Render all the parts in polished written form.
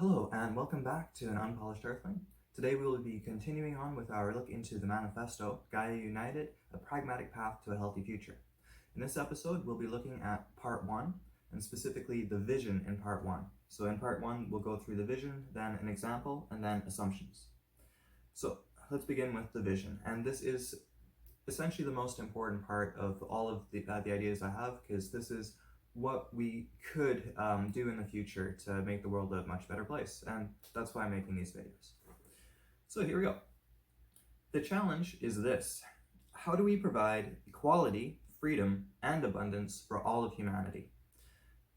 Hello and welcome back to An Unpolished Earthling. Today we will be continuing on with our look into the manifesto, Gaia United, a pragmatic path to a healthy future. In this episode we'll be looking at part 1, and specifically the vision in part 1. So in part 1 we'll go through the vision, then an example, and then assumptions. So let's begin with the vision, and this is essentially the most important part of all of the ideas I have, because this is what we could do in the future to make the world a much better place, and that's why I'm making these videos. So here we go. The challenge is this: how do we provide equality, freedom, and abundance for all of humanity?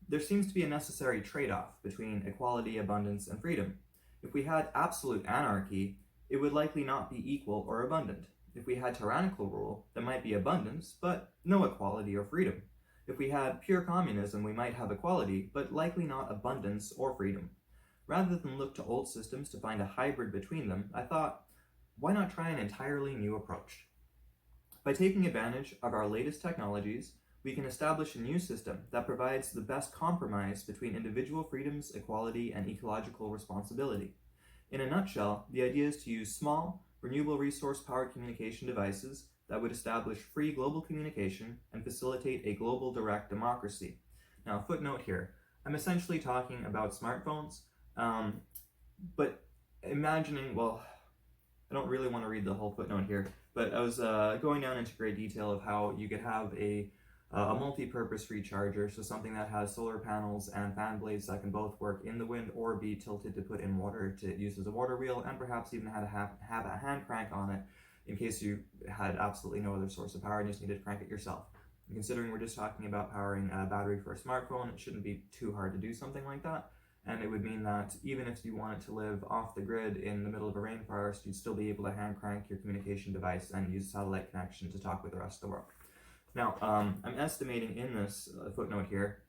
There seems to be a necessary trade-off between equality, abundance, and freedom. If we had absolute anarchy, it would likely not be equal or abundant. If we had tyrannical rule, there might be abundance, but no equality or freedom. If we had pure communism, we might have equality, but likely not abundance or freedom. Rather than look to old systems to find a hybrid between them, I thought, why not try an entirely new approach? By taking advantage of our latest technologies, we can establish a new system that provides the best compromise between individual freedoms, equality, and ecological responsibility. In a nutshell, the idea is to use small, renewable resource-powered communication devices that would establish free global communication and facilitate a global direct democracy. Now, footnote here, I'm essentially talking about smartphones, but imagining, well, I don't really want to read the whole footnote here, but I was going down into great detail of how you could have a multi-purpose recharger, so something that has solar panels and fan blades that can both work in the wind or be tilted to put in water to use as a water wheel, and perhaps even have a hand crank on it in case you had absolutely no other source of power and just needed to crank it yourself. And considering we're just talking about powering a battery for a smartphone, it shouldn't be too hard to do something like that. And it would mean that even if you wanted to live off the grid in the middle of a rainforest, you'd still be able to hand crank your communication device and use a satellite connection to talk with the rest of the world. Now, I'm estimating in this footnote here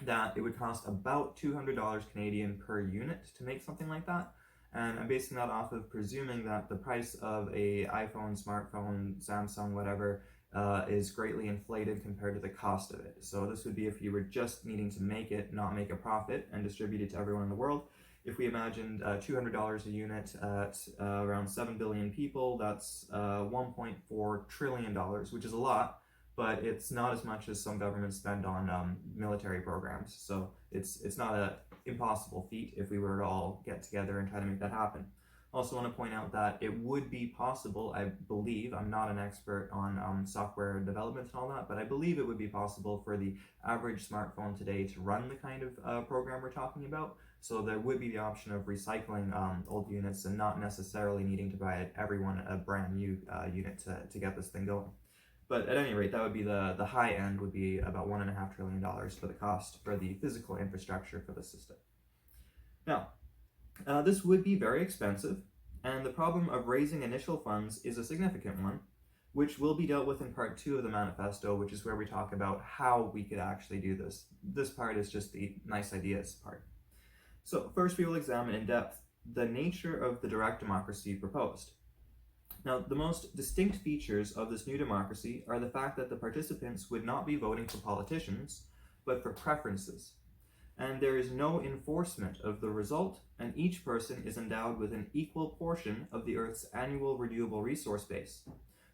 that it would cost about $200 Canadian per unit to make something like that. And I'm basing that off of presuming that the price of a iPhone, smartphone, Samsung, whatever, is greatly inflated compared to the cost of it. So this would be if you were just needing to make it, not make a profit, and distribute it to everyone in the world. If we imagined $200 a unit at around 7 billion people, that's $1.4 trillion, which is a lot, but it's not as much as some governments spend on military programs. So it's not an impossible feat if we were to all get together and try to make that happen. Also want to point out that it would be possible, I believe, I'm not an expert on software development and all that, but I believe it would be possible for the average smartphone today to run the kind of program we're talking about. So there would be the option of recycling old units and not necessarily needing to buy everyone a brand new unit to get this thing going. But at any rate, that would be the high end, would be about $1.5 trillion for the cost for the physical infrastructure for the system. Now, this would be very expensive, and the problem of raising initial funds is a significant one, which will be dealt with in part 2 of the manifesto, which is where we talk about how we could actually do this. This part is just the nice ideas part. So first we will examine in depth the nature of the direct democracy proposed. Now, the most distinct features of this new democracy are the fact that the participants would not be voting for politicians, but for preferences. And there is no enforcement of the result, and each person is endowed with an equal portion of the Earth's annual renewable resource base.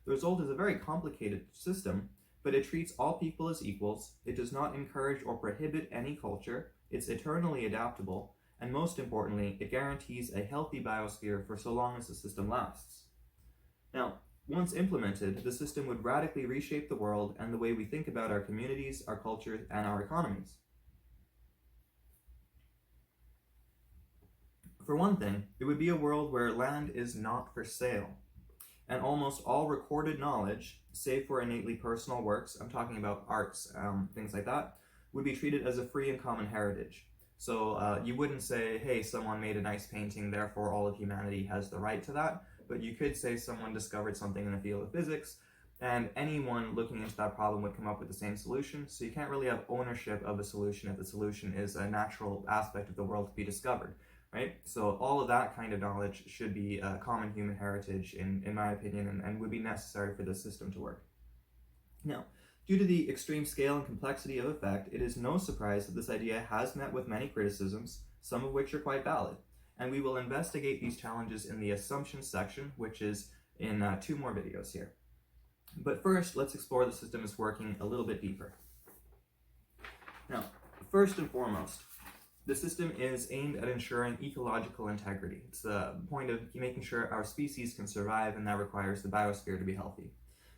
The result is a very complicated system, but it treats all people as equals, it does not encourage or prohibit any culture, it's eternally adaptable, and most importantly, it guarantees a healthy biosphere for so long as the system lasts. Now, once implemented, the system would radically reshape the world and the way we think about our communities, our cultures, and our economies. For one thing, it would be a world where land is not for sale, and almost all recorded knowledge, save for innately personal works, I'm talking about arts, things like that, would be treated as a free and common heritage. So you wouldn't say, hey, someone made a nice painting, therefore all of humanity has the right to that. But you could say someone discovered something in the field of physics, and anyone looking into that problem would come up with the same solution. So you can't really have ownership of a solution if the solution is a natural aspect of the world to be discovered, right? So all of that kind of knowledge should be a common human heritage, in my opinion, and would be necessary for the system to work. Now, Due to the extreme scale and complexity of effect, it is no surprise that this idea has met with many criticisms, some of which are quite valid. And we will investigate these challenges in the assumptions section, which is in 2 more videos here. But first, let's explore the system is working a little bit deeper. Now, first and foremost, the system is aimed at ensuring ecological integrity. It's the point of making sure our species can survive, and that requires the biosphere to be healthy.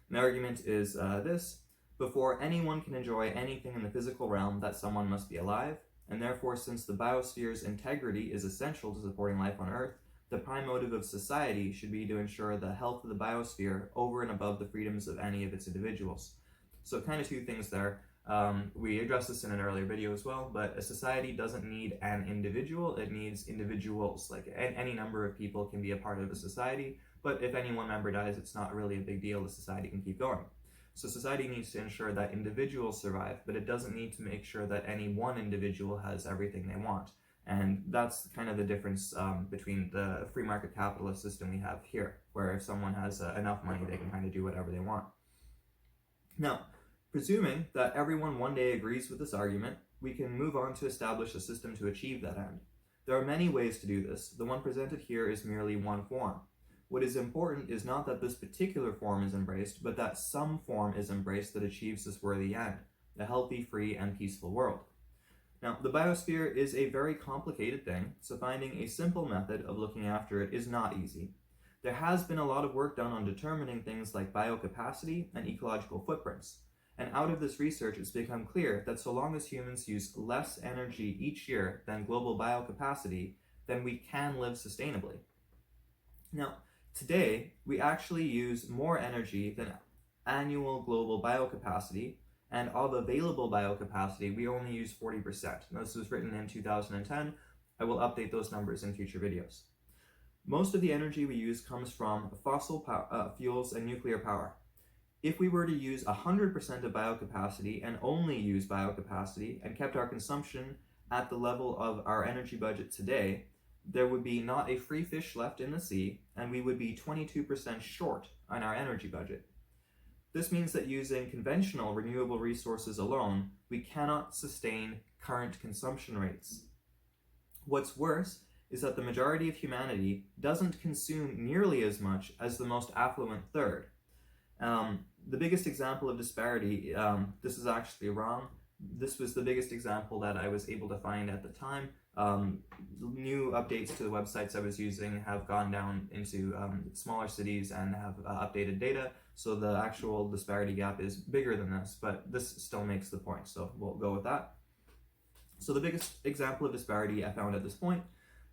And the argument is this: before anyone can enjoy anything in the physical realm, that someone must be alive, and therefore, since the biosphere's integrity is essential to supporting life on Earth, the prime motive of society should be to ensure the health of the biosphere over and above the freedoms of any of its individuals. So kind of 2 things there. We addressed this in an earlier video as well, but a society doesn't need an individual, it needs individuals. Like any number of people can be a part of a society, but if any one member dies, it's not really a big deal, the society can keep going. So society needs to ensure that individuals survive, but it doesn't need to make sure that any one individual has everything they want. And that's kind of the difference between the free market capitalist system we have here, where if someone has enough money, they can kind of do whatever they want. Now, presuming that everyone one day agrees with this argument, we can move on to establish a system to achieve that end. There are many ways to do this. The one presented here is merely one form. What is important is not that this particular form is embraced, but that some form is embraced that achieves this worthy end, a healthy, free, and peaceful world. Now, the biosphere is a very complicated thing, so finding a simple method of looking after it is not easy. There has been a lot of work done on determining things like biocapacity and ecological footprints. And out of this research, it's become clear that so long as humans use less energy each year than global biocapacity, then we can live sustainably. Now, today, we actually use more energy than annual global biocapacity, and of available biocapacity, we only use 40%. Now, this was written in 2010. I will update those numbers in future videos. Most of the energy we use comes from fossil fuels and nuclear power. If we were to use 100% of biocapacity and only use biocapacity and kept our consumption at the level of our energy budget today, there would be not a free fish left in the sea, and we would be 22% short on our energy budget. This means that using conventional renewable resources alone, we cannot sustain current consumption rates. What's worse is that the majority of humanity doesn't consume nearly as much as the most affluent third. The biggest example of disparity, this is actually wrong. This was the biggest example that I was able to find at the time. New updates to the websites I was using have gone down into smaller cities and have updated data, so the actual disparity gap is bigger than this, but this still makes the point, so we'll go with that. So the biggest example of disparity I found at this point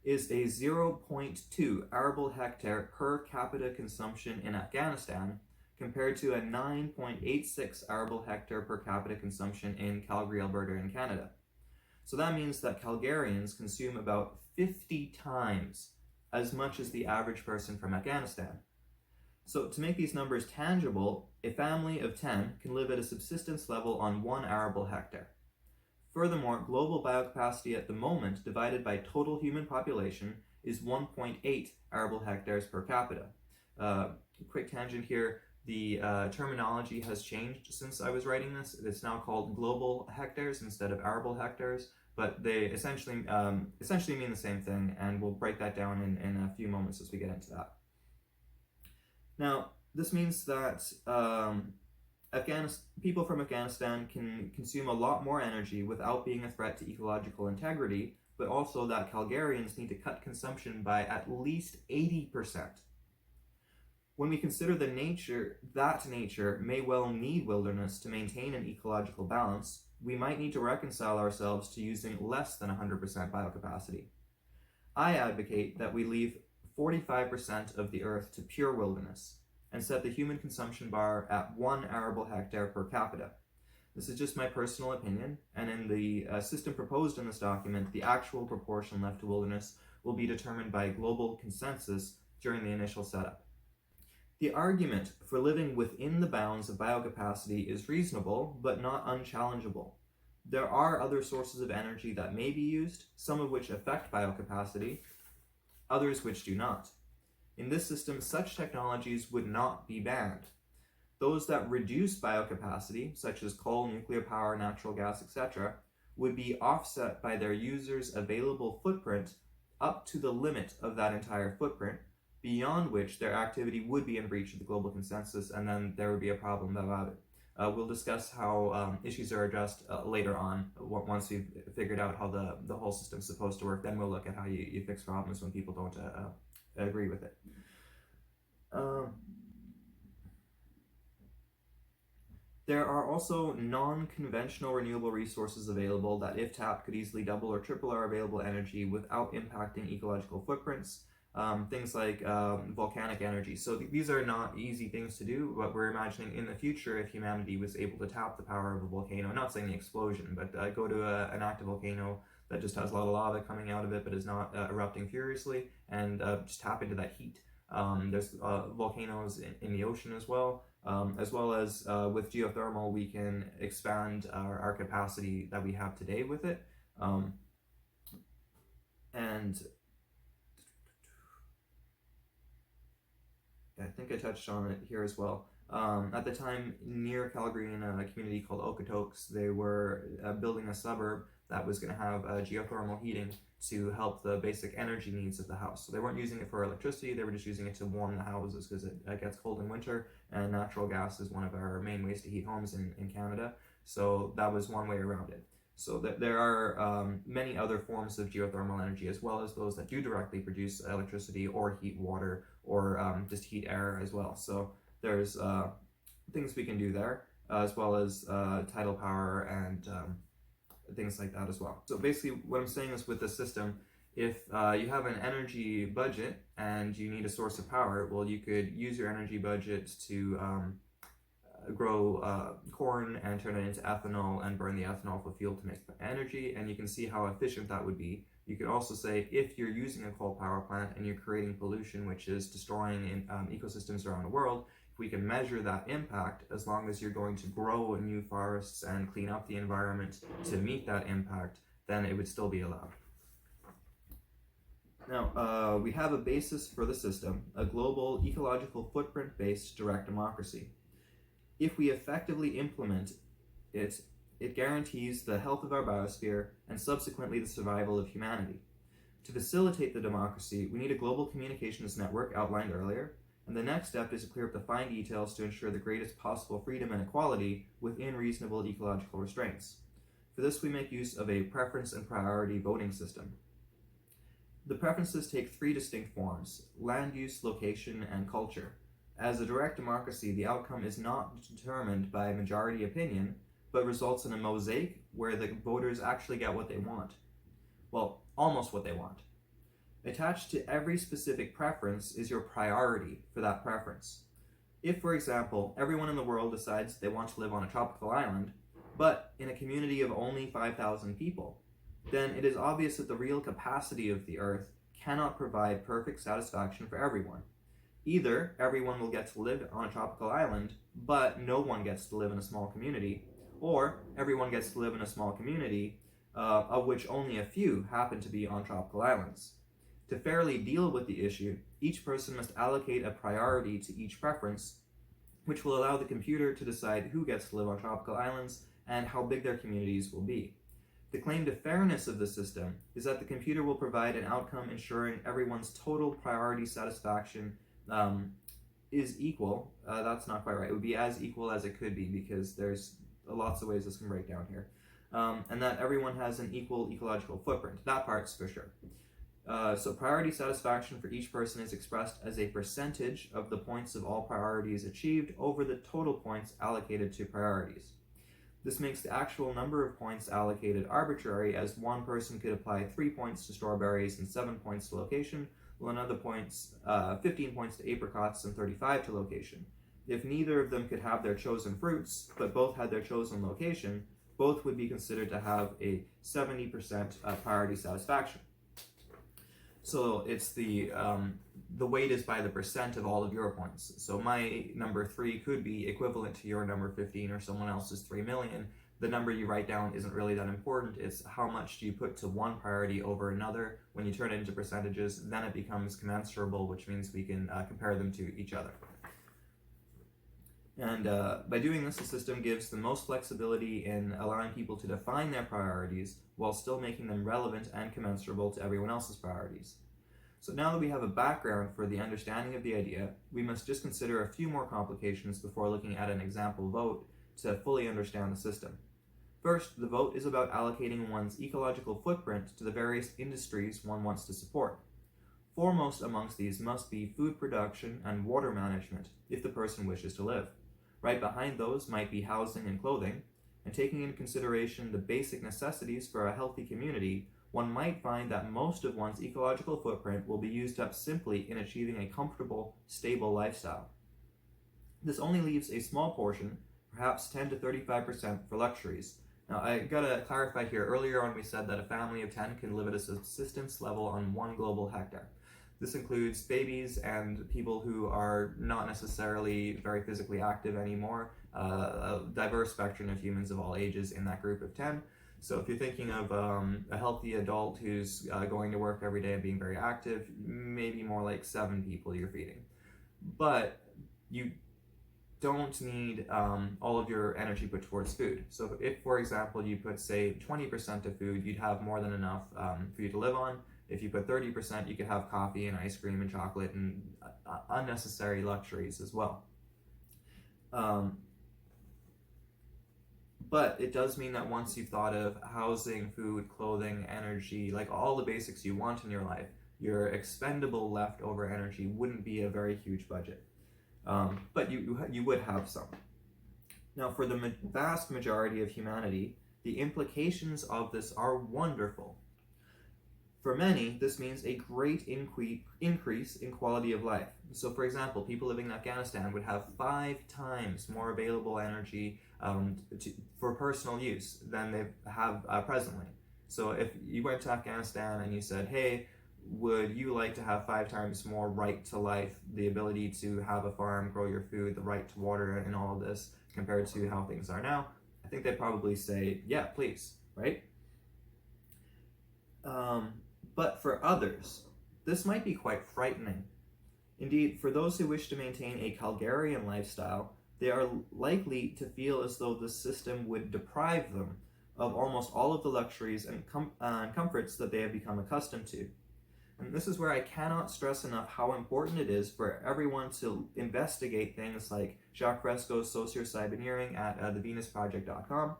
is a 0.2 arable hectare per capita consumption in Afghanistan compared to a 9.86 arable hectare per capita consumption in Calgary, Alberta in Canada. So that means that Calgarians consume about 50 times as much as the average person from Afghanistan. So to make these numbers tangible, a family of 10 can live at a subsistence level on 1 arable hectare. Furthermore, global biocapacity at the moment divided by total human population is 1.8 arable hectares per capita. Quick tangent here, the terminology has changed since I was writing this. It's now called global hectares instead of arable hectares, but they essentially mean the same thing, and we'll break that down in a few moments as we get into that. Now, this means that people from Afghanistan can consume a lot more energy without being a threat to ecological integrity, but also that Calgarians need to cut consumption by at least 80%. When we consider that nature may well need wilderness to maintain an ecological balance, we might need to reconcile ourselves to using less than 100% biocapacity. I advocate that we leave 45% of the earth to pure wilderness and set the human consumption bar at 1 arable hectare per capita. This is just my personal opinion, and in the system proposed in this document, the actual proportion left to wilderness will be determined by global consensus during the initial setup. The argument for living within the bounds of biocapacity is reasonable, but not unchallengeable. There are other sources of energy that may be used, some of which affect biocapacity, others which do not. In this system, such technologies would not be banned. Those that reduce biocapacity, such as coal, nuclear power, natural gas, etc., would be offset by their users' available footprint up to the limit of that entire footprint, beyond which their activity would be in breach of the global consensus, and then there would be a problem about it. We'll discuss how issues are addressed later on, once we've figured out how the whole system's supposed to work. Then we'll look at how you fix problems when people don't agree with it. There are also non-conventional renewable resources available that, if tapped, could easily double or triple our available energy without impacting ecological footprints. Things like volcanic energy. So these are not easy things to do, but we're imagining in the future if humanity was able to tap the power of a volcano, not saying the explosion, but go to an active volcano that just has a lot of lava coming out of it but is not erupting furiously, and just tap into that heat. There's volcanoes in the ocean as well as with geothermal, we can expand our capacity that we have today with it. And I think I touched on it here as well. At the time, near Calgary, in a community called Okotoks, they were building a suburb that was going to have geothermal heating to help the basic energy needs of the house. So they weren't using it for electricity, they were just using it to warm the houses because it gets cold in winter, and natural gas is one of our main ways to heat homes in Canada. So that was one way around it. So there are many other forms of geothermal energy, as well as those that do directly produce electricity or heat water or just heat air as well. So there's things we can do there, as well as tidal power and things like that as well. So basically what I'm saying is, with the system, if you have an energy budget and you need a source of power, well, you could use your energy budget to grow corn and turn it into ethanol and burn the ethanol for fuel to make energy, and you can see how efficient that would be. You could also say, if you're using a coal power plant and you're creating pollution which is destroying ecosystems around the world, if we can measure that impact, as long as you're going to grow new forests and clean up the environment to meet that impact, then it would still be allowed. Now, we have a basis for the system, a global ecological footprint-based direct democracy. If we effectively implement it, it guarantees the health of our biosphere and subsequently the survival of humanity. To facilitate the democracy, we need a global communications network outlined earlier, and the next step is to clear up the fine details to ensure the greatest possible freedom and equality within reasonable ecological restraints. For this, we make use of a preference and priority voting system. The preferences take three distinct forms: land use, location, and culture. As a direct democracy, the outcome is not determined by majority opinion, but results in a mosaic where the voters actually get what they want. Well, almost what they want. Attached to every specific preference is your priority for that preference. If, for example, everyone in the world decides they want to live on a tropical island, but in a community of only 5,000 people, then it is obvious that the real capacity of the Earth cannot provide perfect satisfaction for everyone. Either everyone will get to live on a tropical island, but no one gets to live in a small community, or everyone gets to live in a small community, of which only a few happen to be on tropical islands. To fairly deal with the issue, each person must allocate a priority to each preference, which will allow the computer to decide who gets to live on tropical islands and how big their communities will be. The claim to fairness of the system is that the computer will provide an outcome ensuring everyone's total priority satisfaction is equal. That's not quite right. It would be as equal as it could be, because there's lots of ways this can break down here. And that everyone has an equal ecological footprint. That part's for sure. So priority satisfaction for each person is expressed as a percentage of the points of all priorities achieved over the total points allocated to priorities. This makes the actual number of points allocated arbitrary, as one person could apply 3 points to strawberries and 7 points to location, while another 15 points to apricots and 35 to location. If neither of them could have their chosen fruits, but both had their chosen location, both would be considered to have a 70% priority satisfaction. So it's the weight is by the percent of all of your points. So my number 3 could be equivalent to your number 15 or someone else's 3 million. The number you write down isn't really that important. It's how much do you put to one priority over another. When you turn it into percentages, then it becomes commensurable, which means we can compare them to each other. And by doing this, the system gives the most flexibility in allowing people to define their priorities while still making them relevant and commensurable to everyone else's priorities. So now that we have a background for the understanding of the idea, we must just consider a few more complications before looking at an example vote to fully understand the system. First, the vote is about allocating one's ecological footprint to the various industries one wants to support. Foremost amongst these must be food production and water management, if the person wishes to live. Right behind those might be housing and clothing, and taking into consideration the basic necessities for a healthy community, one might find that most of one's ecological footprint will be used up simply in achieving a comfortable, stable lifestyle. This only leaves a small portion, perhaps 10 to 35%, for luxuries. Now, I gotta clarify here, earlier on we said that a family of 10 can live at a subsistence level on 1 global hectare. This includes babies and people who are not necessarily very physically active anymore, a diverse spectrum of humans of all ages in that group of 10. So if you're thinking of a healthy adult who's going to work every day and being very active, maybe more like 7 people you're feeding. But you don't need all of your energy put towards food. So if, for example, you put, say, 20% of food, you'd have more than enough for you to live on. If you put 30%, you could have coffee and ice cream and chocolate and unnecessary luxuries as well. But it does mean that once you've thought of housing, food, clothing, energy, like all the basics you want in your life, your expendable leftover energy wouldn't be a very huge budget. But you would have some. Now, for the vast majority of humanity, the implications of this are wonderful. For many, this means a great increase in quality of life. So, for example, people living in Afghanistan would have 5 times more available energy for personal use than they have presently. So if you went to Afghanistan and you said, hey, would you like to have 5 times more right to life, the ability to have a farm, grow your food, the right to water, and all of this compared to how things are now? I think they'd probably say, yeah, please, right? But for others, this might be quite frightening. Indeed, for those who wish to maintain a Calgarian lifestyle, they are likely to feel as though the system would deprive them of almost all of the luxuries and comforts that they have become accustomed to. And this is where I cannot stress enough how important it is for everyone to investigate things like Jacques Fresco's Sociocyberneering at thevenusproject.com,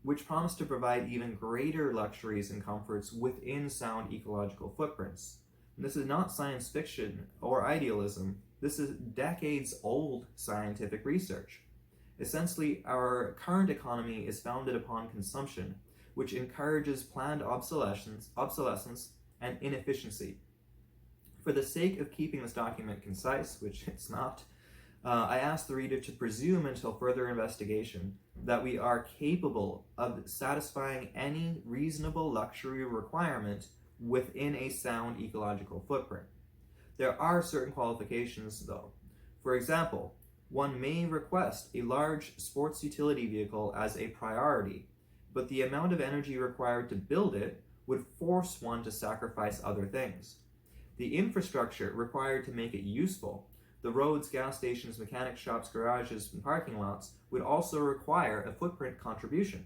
which promise to provide even greater luxuries and comforts within sound ecological footprints. And this is not science fiction or idealism. This is decades-old scientific research. Essentially, our current economy is founded upon consumption, which encourages planned obsolescence and inefficiency. For the sake of keeping this document concise, which it's not, I ask the reader to presume until further investigation that we are capable of satisfying any reasonable luxury requirement within a sound ecological footprint. There are certain qualifications, though. For example, one may request a large sports utility vehicle as a priority, but the amount of energy required to build it would force one to sacrifice other things. The infrastructure required to make it useful, the roads, gas stations, mechanic shops, garages, and parking lots, would also require a footprint contribution.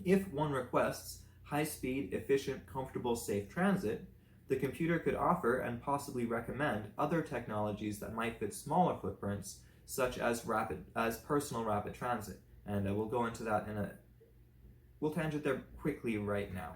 If one requests high-speed, efficient, comfortable, safe transit, the computer could offer and possibly recommend other technologies that might fit smaller footprints, such as personal rapid transit. And we'll go into that we'll tangent there quickly right now.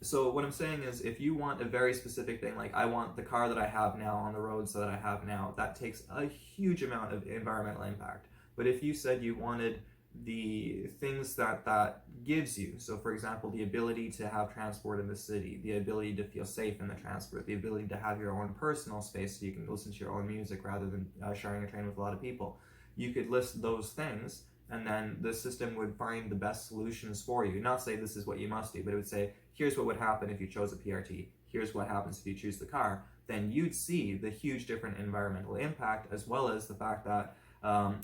So what I'm saying is, if you want a very specific thing, like I want the car that I have now on the roads that I have now, that takes a huge amount of environmental impact. But if you said you wanted the things that gives you, so for example, the ability to have transport in the city, the ability to feel safe in the transport, the ability to have your own personal space so you can listen to your own music rather than sharing a train with a lot of people, you could list those things, and then the system would find the best solutions for you. Not say this is what you must do, but it would say, here's what would happen if you chose a PRT, here's what happens if you choose the car. Then you'd see the huge different environmental impact, as well as the fact that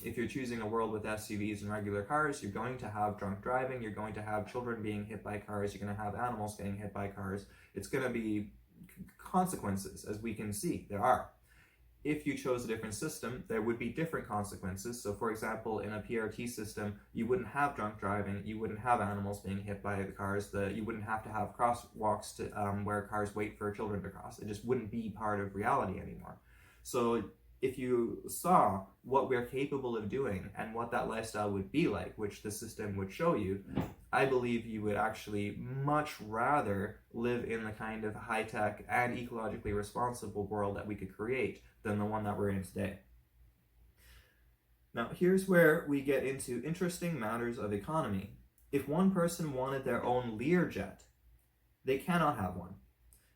if you're choosing a world with SUVs and regular cars, you're going to have drunk driving, you're going to have children being hit by cars, you're going to have animals getting hit by cars. It's going to be consequences, as we can see there are. if you chose a different system, there would be different consequences. So for example, in a PRT system, you wouldn't have drunk driving, you wouldn't have animals being hit by the cars, you wouldn't have to have crosswalks where cars wait for children to cross. It just wouldn't be part of reality anymore. So if you saw what we're capable of doing and what that lifestyle would be like, which the system would show you, I believe you would actually much rather live in the kind of high-tech and ecologically responsible world that we could create than the one that we're in today. Now, here's where we get into interesting matters of economy. If one person wanted their own Learjet, they cannot have one.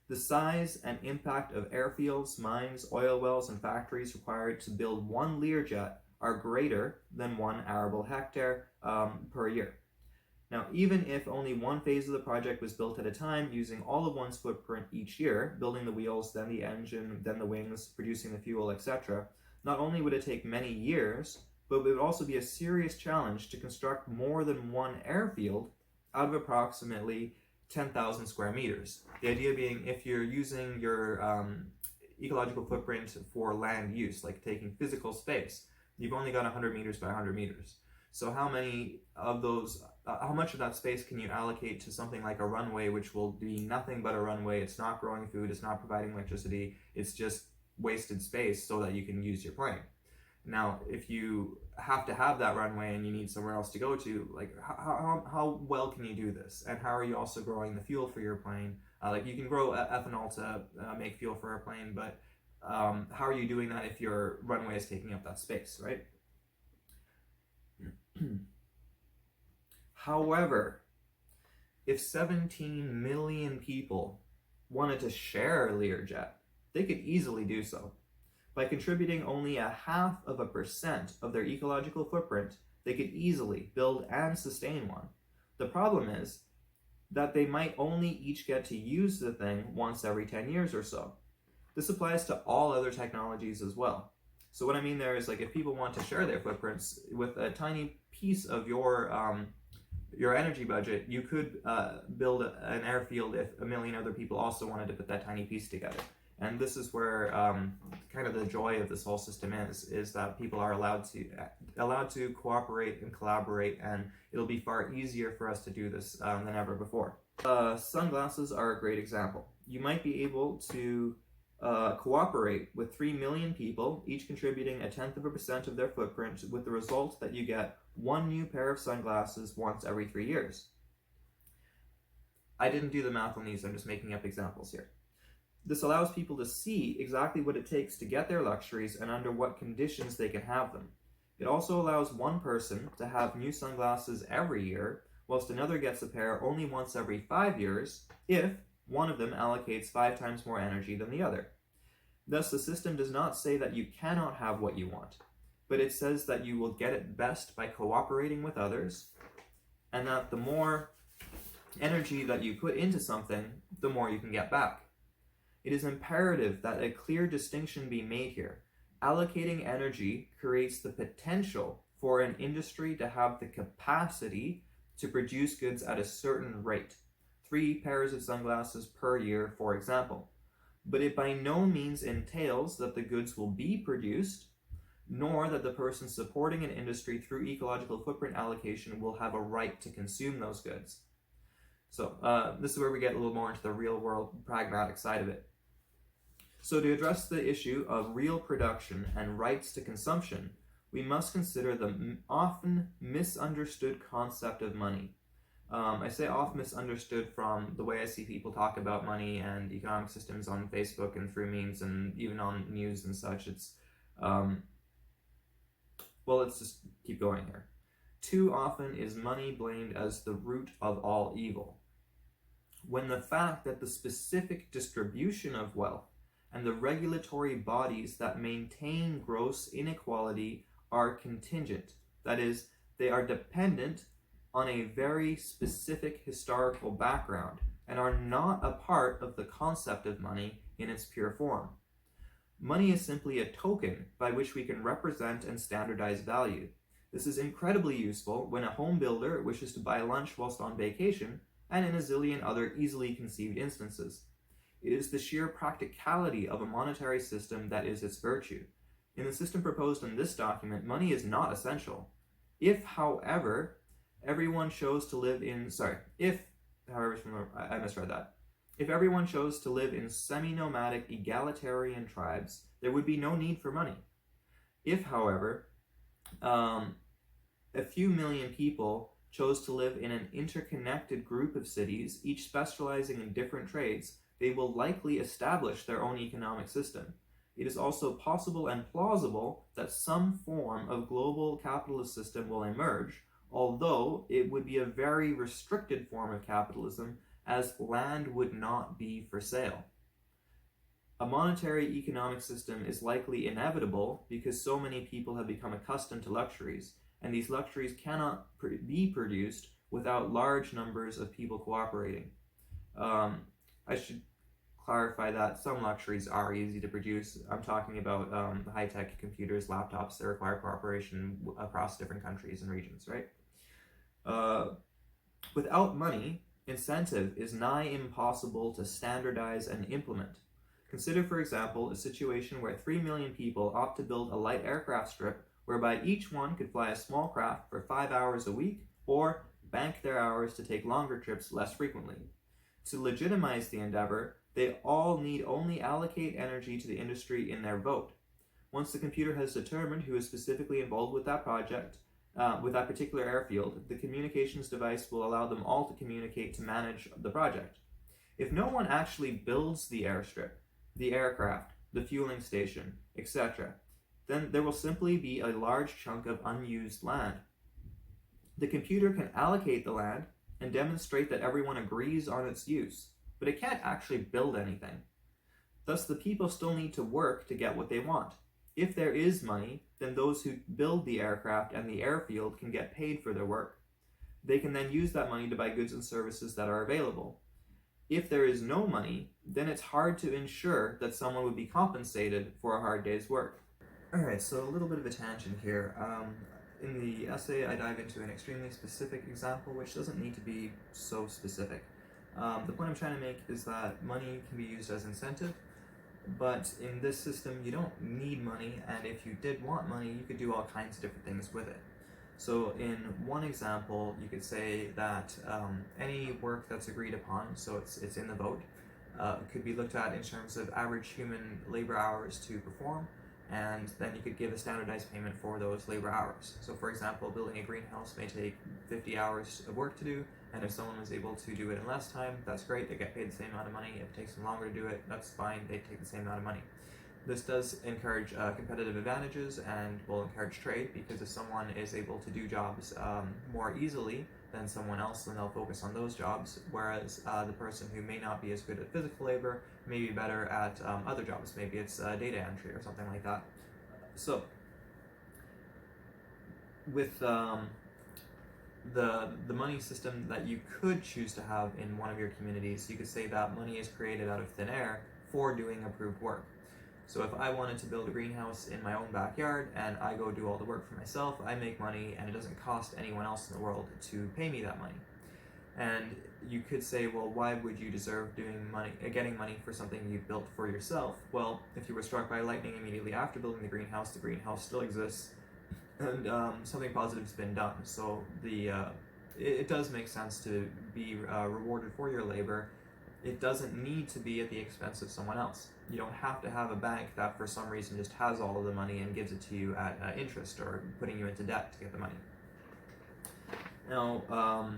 The size and impact of airfields, mines, oil wells, and factories required to build one Learjet are greater than one arable hectare per year. Now, even if only one phase of the project was built at a time, using all of one's footprint each year, building the wheels, then the engine, then the wings, producing the fuel, etc., not only would it take many years, but it would also be a serious challenge to construct more than one airfield out of approximately 10,000 square meters. The idea being, if you're using your ecological footprint for land use, like taking physical space, you've only got 100 meters by 100 meters. So how much of that space can you allocate to something like a runway, which will be nothing but a runway? It's not growing food, it's not providing electricity, it's just wasted space so that you can use your plane. Now, if you have to have that runway and you need somewhere else to go to, like how well can you do this? And how are you also growing the fuel for your plane? Like you can grow ethanol to make fuel for a plane, but how are you doing that if your runway is taking up that space, right? However, if 17 million people wanted to share a Learjet, they could easily do so. By contributing only 0.5% of their ecological footprint, they could easily build and sustain one. The problem is that they might only each get to use the thing once every 10 years or so. This applies to all other technologies as well. So what I mean there is, like, if people want to share their footprints with a tiny piece of your energy budget, you could build an airfield if a million other people also wanted to put that tiny piece together. And this is where kind of the joy of this whole system is that people are allowed to cooperate and collaborate, and it'll be far easier for us to do this than ever before. Sunglasses are a great example. You might be able to cooperate with 3 million people, each contributing 0.1% of their footprint, with the result that you get one new pair of sunglasses once every 3 years. I didn't do the math on these, I'm just making up examples here. This allows people to see exactly what it takes to get their luxuries and under what conditions they can have them. It also allows one person to have new sunglasses every year, whilst another gets a pair only once every 5 years, if one of them allocates 5 times more energy than the other. Thus, the system does not say that you cannot have what you want, but it says that you will get it best by cooperating with others, and that the more energy that you put into something, the more you can get back. It is imperative that a clear distinction be made here. Allocating energy creates the potential for an industry to have the capacity to produce goods at a certain rate, 3 pairs of sunglasses per year, for example. But it by no means entails that the goods will be produced, nor that the person supporting an industry through ecological footprint allocation will have a right to consume those goods. So this is where we get a little more into the real world pragmatic side of it. So to address the issue of real production and rights to consumption, we must consider the often misunderstood concept of money. I say often misunderstood from the way I see people talk about money and economic systems on Facebook and through memes and even on news and such. It's, well, let's just keep going here. Too often is money blamed as the root of all evil, when the fact that the specific distribution of wealth and the regulatory bodies that maintain gross inequality are contingent. That is, they are dependent on a very specific historical background and are not a part of the concept of money in its pure form. Money is simply a token by which we can represent and standardize value. This is incredibly useful when a home builder wishes to buy lunch whilst on vacation, and in a zillion other easily conceived instances. It is the sheer practicality of a monetary system that is its virtue. In the system proposed in this document, money is not essential. If, however, everyone chose to live in, I misread that. If everyone chose to live in semi-nomadic egalitarian tribes, there would be no need for money. If, however, a few million people chose to live in an interconnected group of cities, each specializing in different trades, they will likely establish their own economic system. It is also possible and plausible that some form of global capitalist system will emerge, although it would be a very restricted form of capitalism, as land would not be for sale. A monetary economic system is likely inevitable because so many people have become accustomed to luxuries, and these luxuries cannot be produced without large numbers of people cooperating. I should clarify that some luxuries are easy to produce. I'm talking about high-tech computers, laptops that require cooperation across different countries and regions, right? Without money, incentive is nigh impossible to standardize and implement. Consider, for example, a situation where 3 million people opt to build a light aircraft strip whereby each one could fly a small craft for 5 hours a week or bank their hours to take longer trips less frequently. To legitimize the endeavor, they all need only allocate energy to the industry in their vote. Once the computer has determined who is specifically involved with that project, with that particular airfield, the communications device will allow them all to communicate to manage the project. If no one actually builds the airstrip, the aircraft, the fueling station, etc., then there will simply be a large chunk of unused land. The computer can allocate the land and demonstrate that everyone agrees on its use, but it can't actually build anything. Thus, the people still need to work to get what they want. If there is money, then those who build the aircraft and the airfield can get paid for their work. They can then use that money to buy goods and services that are available. If there is no money, then it's hard to ensure that someone would be compensated for a hard day's work. Alright, so a little bit of a tangent here. In the essay, I dive into an extremely specific example, which doesn't need to be so specific. The point I'm trying to make is that money can be used as incentive, but in this system, you don't need money, and if you did want money, you could do all kinds of different things with it. So in one example, you could say that any work that's agreed upon, so it's in the vote, could be looked at in terms of average human labor hours to perform, and then you could give a standardized payment for those labor hours. So for example, building a greenhouse may take 50 hours of work to do, and if someone was able to do it in less time, that's great, they get paid the same amount of money. If it takes them longer to do it, that's fine, they take the same amount of money. This does encourage competitive advantages and will encourage trade, because if someone is able to do jobs more easily than someone else, then they'll focus on those jobs, whereas the person who may not be as good at physical labor may be better at other jobs. Maybe it's data entry or something like that. So with the money system that you could choose to have in one of your communities, you could say that money is created out of thin air for doing approved work. So if I wanted to build a greenhouse in my own backyard and I go do all the work for myself, I make money and it doesn't cost anyone else in the world to pay me that money. And you could say, well, why would you deserve getting money for something you built for yourself? Well, if you were struck by lightning immediately after building the greenhouse still exists, and something positive has been done. So it does make sense to be rewarded for your labor. It doesn't need to be at the expense of someone else. You don't have to have a bank that for some reason just has all of the money and gives it to you at interest or putting you into debt to get the money. Now,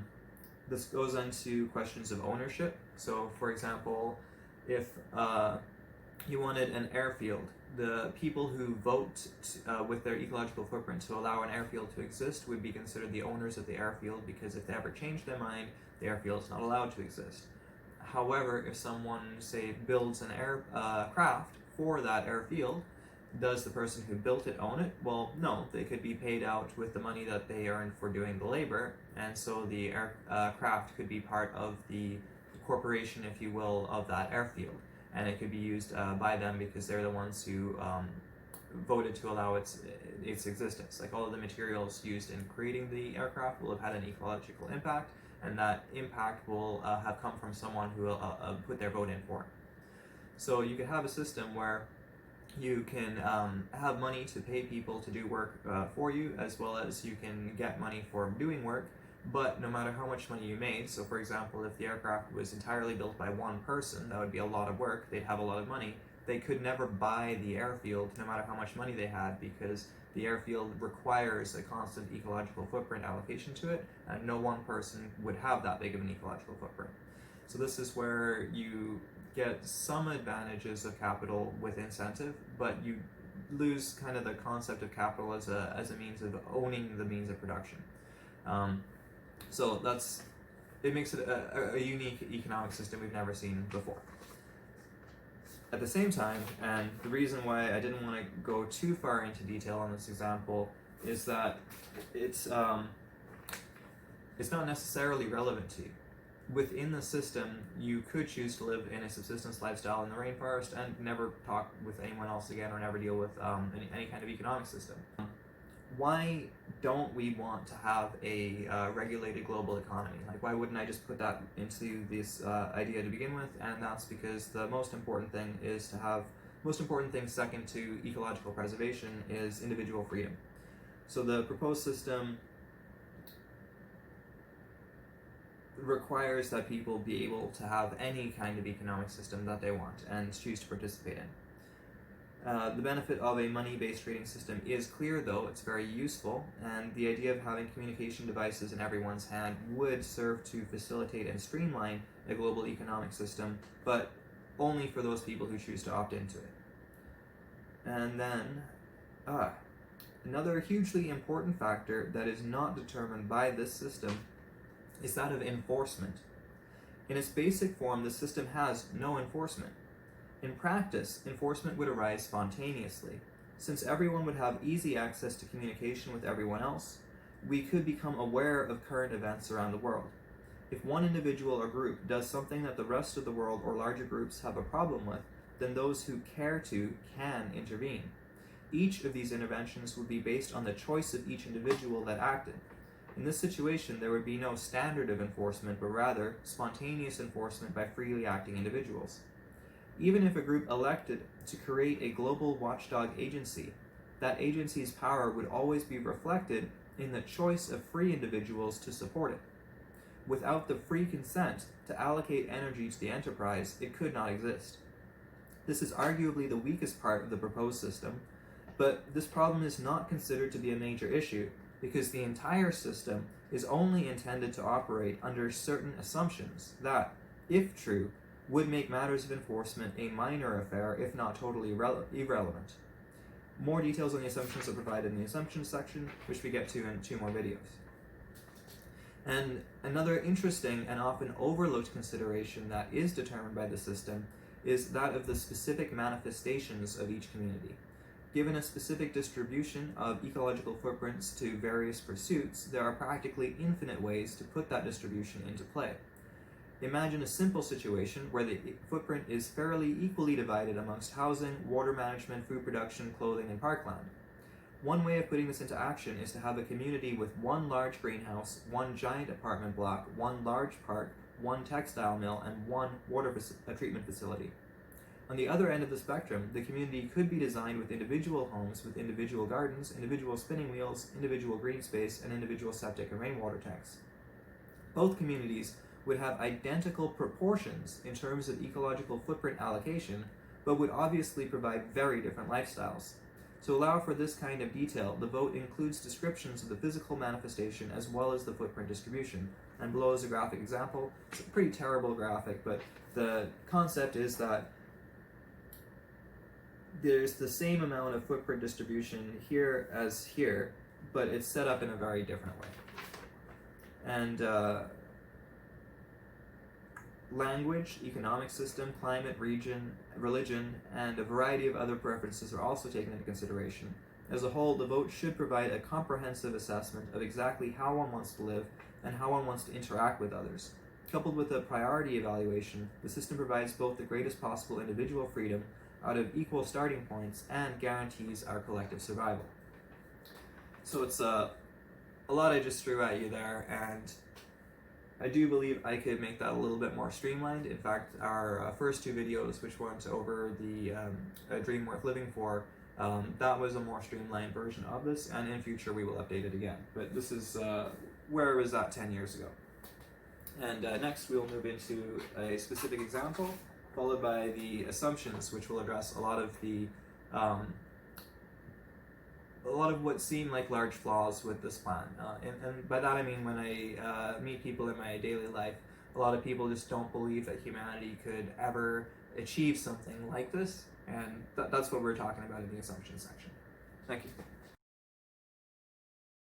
this goes into questions of ownership. So, for example, if you wanted an airfield, the people who vote with their ecological footprint to allow an airfield to exist would be considered the owners of the airfield, because if they ever change their mind, the airfield is not allowed to exist. However, if someone, say, builds an aircraft for that airfield, does the person who built it own it? Well, no, they could be paid out with the money that they earned for doing the labor, and so the aircraft could be part of the corporation, if you will, of that airfield, and it could be used by them because they're the ones who voted to allow its existence. Like all of the materials used in creating the aircraft will have had an ecological impact, and that impact will have come from someone who will put their vote in for it. So you could have a system where you can have money to pay people to do work for you, as well as you can get money for doing work, but no matter how much money you made, so for example, if the aircraft was entirely built by one person, that would be a lot of work, they'd have a lot of money, they could never buy the airfield no matter how much money they had, because the airfield requires a constant ecological footprint allocation to it, and no one person would have that big of an ecological footprint. So this is where you get some advantages of capital with incentive, but you lose kind of the concept of capital as a means of owning the means of production. So it makes it a unique economic system we've never seen before. At the same time, and the reason why I didn't want to go too far into detail on this example is that it's not necessarily relevant to you. Within the system, you could choose to live in a subsistence lifestyle in the rainforest and never talk with anyone else again, or never deal with any kind of economic system. Why don't we want to have a regulated global economy? Like, why wouldn't I just put that into this idea to begin with? And that's because the most important thing second to ecological preservation is individual freedom. So the proposed system requires that people be able to have any kind of economic system that they want and choose to participate in. The benefit of a money-based trading system is clear, though. It's very useful, and the idea of having communication devices in everyone's hand would serve to facilitate and streamline a global economic system, but only for those people who choose to opt into it. And then, another hugely important factor that is not determined by this system is that of enforcement. In its basic form, the system has no enforcement. In practice, enforcement would arise spontaneously. Since everyone would have easy access to communication with everyone else, we could become aware of current events around the world. If one individual or group does something that the rest of the world or larger groups have a problem with, then those who care to can intervene. Each of these interventions would be based on the choice of each individual that acted. In this situation, there would be no standard of enforcement, but rather spontaneous enforcement by freely acting individuals. Even if a group elected to create a global watchdog agency, that agency's power would always be reflected in the choice of free individuals to support it. Without the free consent to allocate energy to the enterprise, it could not exist. This is arguably the weakest part of the proposed system, but this problem is not considered to be a major issue because the entire system is only intended to operate under certain assumptions that, if true, would make matters of enforcement a minor affair, if not totally irrelevant. More details on the assumptions are provided in the assumptions section, which we get to in 2 more videos. And another interesting and often overlooked consideration that is determined by the system is that of the specific manifestations of each community. Given a specific distribution of ecological footprints to various pursuits, there are practically infinite ways to put that distribution into play. Imagine a simple situation where the footprint is fairly equally divided amongst housing, water management, food production, clothing, and parkland. One way of putting this into action is to have a community with one large greenhouse, one giant apartment block, one large park, one textile mill, and one water treatment facility. On the other end of the spectrum, the community could be designed with individual homes with individual gardens, individual spinning wheels, individual green space, and individual septic and rainwater tanks. Both communities would have identical proportions in terms of ecological footprint allocation, but would obviously provide very different lifestyles. To allow for this kind of detail, the vote includes descriptions of the physical manifestation as well as the footprint distribution. And below is a graphic example. It's a pretty terrible graphic, but the concept is that there's the same amount of footprint distribution here as here, but it's set up in a very different way. And language, economic system, climate, region, religion, and a variety of other preferences are also taken into consideration. As a whole, the vote should provide a comprehensive assessment of exactly how one wants to live and how one wants to interact with others. Coupled with a priority evaluation, the system provides both the greatest possible individual freedom out of equal starting points and guarantees our collective survival. So it's a lot I just threw at you there, and I do believe I could make that a little bit more streamlined. In fact, our first two videos, which went over the A Dream Worth Living For, that was a more streamlined version of this, and in future we will update it again. But this is where it was at 10 years ago. And next we'll move into a specific example, followed by the assumptions, which will address a lot of what seem like large flaws with this plan. And by that I mean when I meet people in my daily life, a lot of people just don't believe that humanity could ever achieve something like this, and that's what we're talking about in the assumptions section. Thank you.